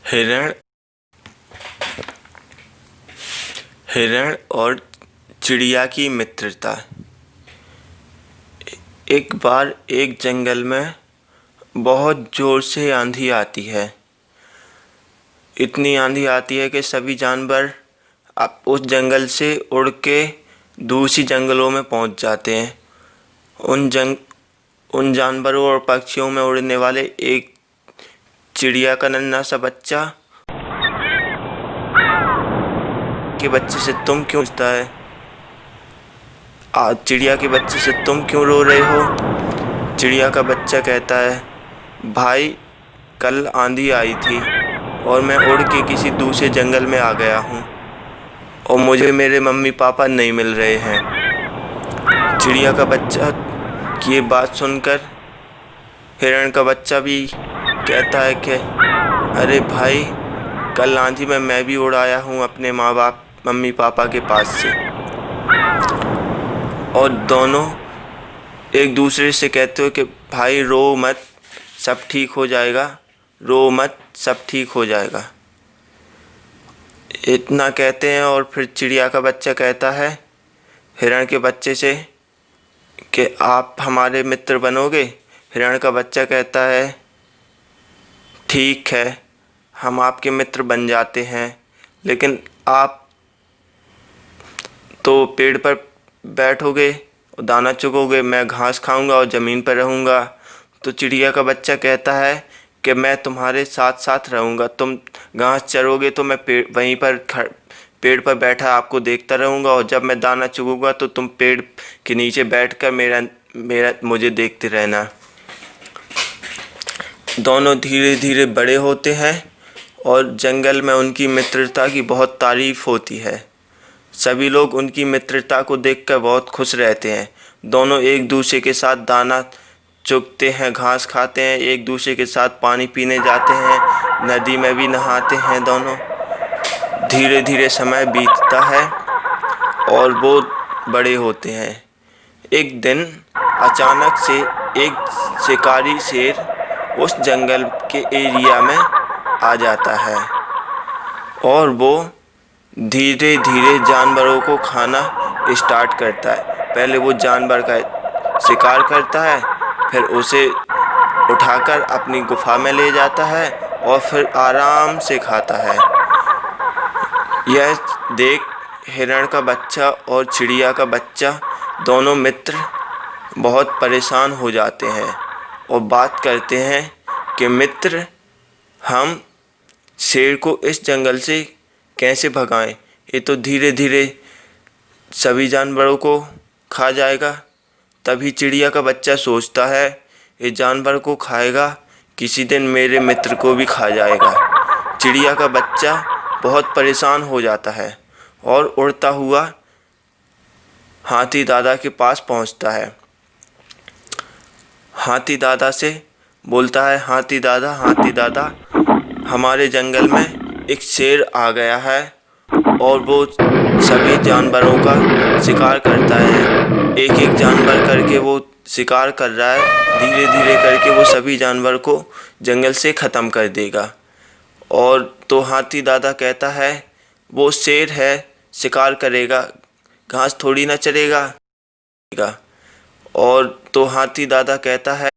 हिरण हिरण और चिड़िया की मित्रता। एक बार एक जंगल में बहुत ज़ोर से आंधी आती है। इतनी आंधी आती है कि सभी जानवर अब उस जंगल से उड़ के दूसरी जंगलों में पहुंच जाते हैं। उन जानवरों और पक्षियों में उड़ने वाले एक चिड़िया का नन्हा सा बच्चा के बच्चे से तुम क्यों पूछता है? चिड़िया के बच्चे से तुम क्यों रो रहे हो? चिड़िया का बच्चा कहता है, भाई कल आंधी आई थी और मैं उड़ के किसी दूसरे जंगल में आ गया हूँ और मुझे मेरे मम्मी पापा नहीं मिल रहे हैं। चिड़िया का बच्चा की ये बात सुनकर हिरण का बच्चा भी कहता है कि अरे भाई कल आंधी में मैं भी उड़ आया हूँ अपने मम्मी पापा के पास से। और दोनों एक दूसरे से कहते हो कि भाई रो मत, सब ठीक हो जाएगा, रो मत, सब ठीक हो जाएगा। इतना कहते हैं और फिर चिड़िया का बच्चा कहता है हिरण के बच्चे से कि आप हमारे मित्र बनोगे? हिरण का बच्चा कहता है ठीक है, हम आपके मित्र बन जाते हैं, लेकिन आप तो पेड़ पर बैठोगे और दाना चुगोगे, मैं घास खाऊंगा और ज़मीन पर रहूंगा। तो चिड़िया का बच्चा कहता है कि मैं तुम्हारे साथ साथ रहूंगा, तुम घास चरोगे तो मैं वहीं पर पेड़ पर बैठा आपको देखता रहूंगा और जब मैं दाना चुगूंगा तो तुम पेड़ के नीचे बैठकर मुझे देखते रहना। दोनों धीरे धीरे बड़े होते हैं और जंगल में उनकी मित्रता की बहुत तारीफ होती है। सभी लोग उनकी मित्रता को देखकर बहुत खुश रहते हैं। दोनों एक दूसरे के साथ दाना चुगते हैं, घास खाते हैं, एक दूसरे के साथ पानी पीने जाते हैं, नदी में भी नहाते हैं। दोनों धीरे धीरे समय बीतता है और वो बड़े होते हैं। एक दिन अचानक से एक शिकारी शेर उस जंगल के एरिया में आ जाता है और वो धीरे धीरे जानवरों को खाना स्टार्ट करता है। पहले वो जानवर का शिकार करता है, फिर उसे उठाकर अपनी गुफा में ले जाता है और फिर आराम से खाता है। यह देख हिरण का बच्चा और चिड़िया का बच्चा दोनों मित्र बहुत परेशान हो जाते हैं और बात करते हैं कि मित्र, हम शेर को इस जंगल से कैसे भगाएं? ये तो धीरे धीरे सभी जानवरों को खा जाएगा। तभी चिड़िया का बच्चा सोचता है ये जानवर को खाएगा, किसी दिन मेरे मित्र को भी खा जाएगा। चिड़िया का बच्चा बहुत परेशान हो जाता है और उड़ता हुआ हाथी दादा के पास पहुंचता है। हाथी दादा से बोलता है, हाथी दादा, हमारे जंगल में एक शेर आ गया है और वो सभी जानवरों का शिकार करता है। एक एक जानवर करके वो शिकार कर रहा है, धीरे धीरे करके वो सभी जानवर को जंगल से ख़त्म कर देगा। और तो हाथी दादा कहता है वो शेर है, शिकार करेगा, घास थोड़ी ना चरेगा। और तो हाथी दादा कहता है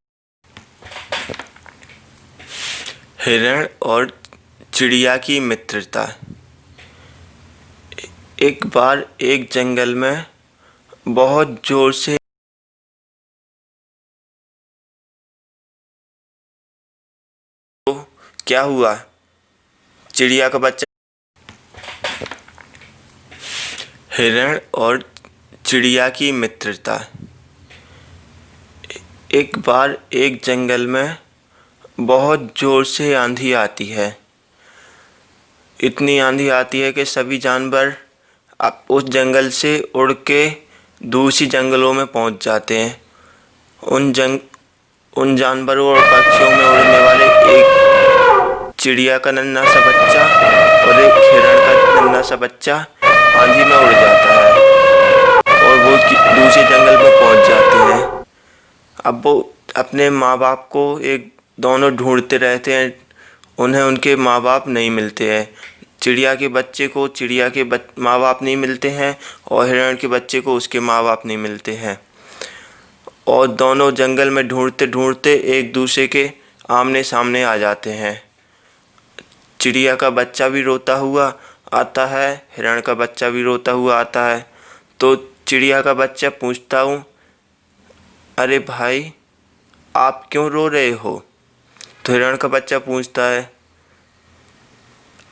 हिरण और चिड़िया की मित्रता। एक बार एक जंगल में बहुत ज़ोर से तो क्या हुआ? चिड़िया का बच्चा हिरण और चिड़िया की मित्रता। एक बार एक जंगल में बहुत ज़ोर से आंधी आती है। इतनी आंधी आती है कि सभी जानवर अब उस जंगल से उड़ के दूसरी जंगलों में पहुंच जाते हैं। उन जानवरों और पक्षियों में उड़ने वाले एक चिड़िया का नन्हा सा बच्चा और एक हिरण का नन्हा सा बच्चा आंधी में उड़ जाता है और वो दूसरे जंगल में पहुंच जाते हैं। अब वो अपने माँ बाप को दोनों ढूंढते रहते हैं उन्हें उनके माँ बाप नहीं मिलते हैं। चिड़िया के बच्चे को चिड़िया के माँ बाप नहीं मिलते हैं और हिरण के बच्चे को उसके माँ बाप नहीं मिलते हैं। और दोनों जंगल में ढूंढते ढूंढते एक दूसरे के आमने सामने आ जाते हैं। चिड़िया का बच्चा भी रोता हुआ आता है, हिरण का बच्चा भी रोता हुआ आता है। तो चिड़िया का बच्चा पूछता हूँ, अरे भाई आप क्यों रो रहे हो? तो हिरण का बच्चा पूछता है,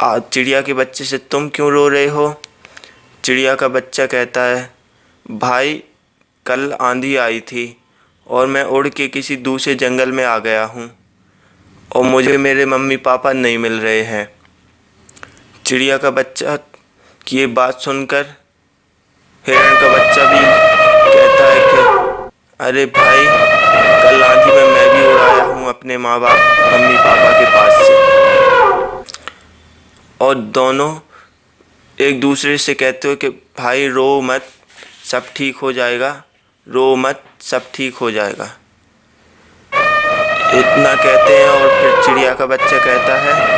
चिड़िया के बच्चे से, तुम क्यों रो रहे हो? चिड़िया का बच्चा कहता है, भाई कल आंधी आई थी और मैं उड़ के किसी दूसरे जंगल में आ गया हूँ और मुझे मेरे मम्मी पापा नहीं मिल रहे हैं। चिड़िया का बच्चा की ये बात सुनकर हिरण का बच्चा भी कहता है कि अरे भाई कल आंधी में मैं भी उड़ आया हूँ अपने माँ बाप मम्मी पापा के पास से। और दोनों एक दूसरे से कहते हो कि भाई रो मत, सब ठीक हो जाएगा, रो मत, सब ठीक हो जाएगा। इतना कहते हैं और फिर चिड़िया का बच्चा कहता है,